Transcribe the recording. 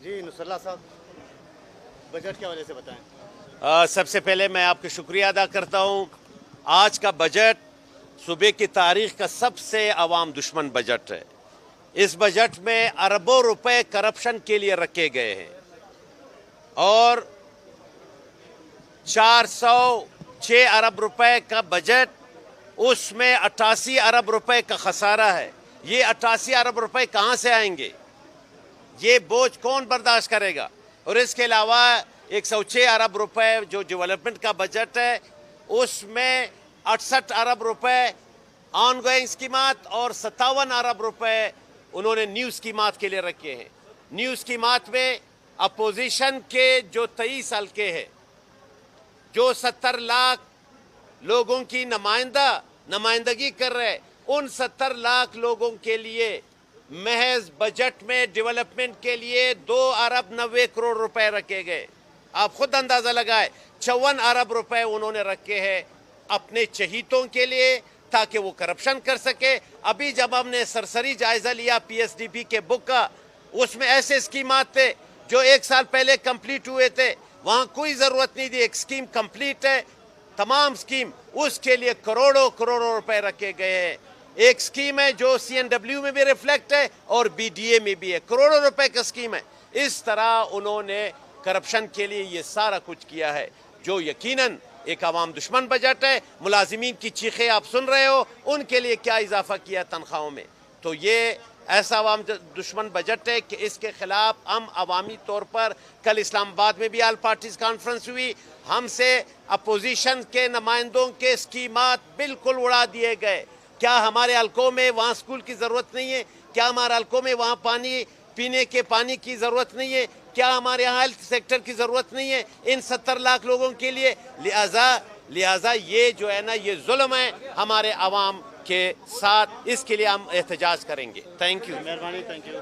جی نصر اللہ صاحب بجٹ کے حوالے سے بتائیں. سب سے پہلے میں آپ کا شکریہ ادا کرتا ہوں. آج کا بجٹ صوبے کی تاریخ کا سب سے عوام دشمن بجٹ ہے. اس بجٹ میں اربوں روپے کرپشن کے لیے رکھے گئے ہیں اور 406 ارب روپے کا بجٹ، اس میں 88 ارب روپے کا خسارہ ہے. یہ 88 ارب روپے کہاں سے آئیں گے؟ یہ بوجھ کون برداشت کرے گا؟ اور اس کے علاوہ 106 ارب روپے جو ڈیولپمنٹ کا بجٹ ہے، اس میں 68 ارب روپے آن گوئنگ اسکیمات اور 57 ارب روپے انہوں نے نیو اسکیمات کے لیے رکھے ہیں. نیو اسکیمات میں اپوزیشن کے جو 23 حلقے ہیں، جو 70 لاکھ لوگوں کی نمائندگی کر رہے، ان 70 لاکھ لوگوں کے لیے محض بجٹ میں ڈیولپمنٹ کے لیے 2 ارب 90 کروڑ روپے رکھے گئے. آپ خود اندازہ لگائے 54 ارب روپے انہوں نے رکھے ہیں اپنے چہیتوں کے لیے تاکہ وہ کرپشن کر سکے. ابھی جب ہم نے سرسری جائزہ لیا پی ایس ڈی پی کے بک کا، اس میں ایسے اسکیمات تھے جو 1 سال پہلے کمپلیٹ ہوئے تھے، وہاں کوئی ضرورت نہیں تھی. ایک اسکیم کمپلیٹ ہے، تمام اسکیم، اس کے لیے کروڑوں روپے رکھے گئے ہیں. ایک اسکیم ہے جو سی این ڈبلیو میں بھی ریفلیکٹ ہے اور بی ڈی اے میں بھی ہے، کروڑوں روپے کا اسکیم ہے. اس طرح انہوں نے کرپشن کے لیے یہ سارا کچھ کیا ہے، جو یقیناً ایک عوام دشمن بجٹ ہے. ملازمین کی چیخیں آپ سن رہے ہو، ان کے لیے کیا اضافہ کیا تنخواہوں میں. تو یہ ایسا عوام دشمن بجٹ ہے کہ اس کے خلاف ہم عوامی طور پر، کل اسلام آباد میں بھی آل پارٹیز کانفرنس ہوئی، ہم سے اپوزیشن کے نمائندوں کے اسکیمات بالکل اڑا دیے گئے. کیا ہمارے حلقوں میں وہاں اسکول کی ضرورت نہیں ہے؟ کیا ہمارے حلقوں میں وہاں پینے کے پانی کی ضرورت نہیں ہے؟ کیا ہمارے یہاں ہیلتھ سیکٹر کی ضرورت نہیں ہے ان 70 لاکھ لوگوں کے لیے؟ لہٰذا یہ جو ہے نا، یہ ظلم ہے ہمارے عوام کے ساتھ. اس کے لیے ہم احتجاج کریں گے. Thank you. مہربانی. Thank you.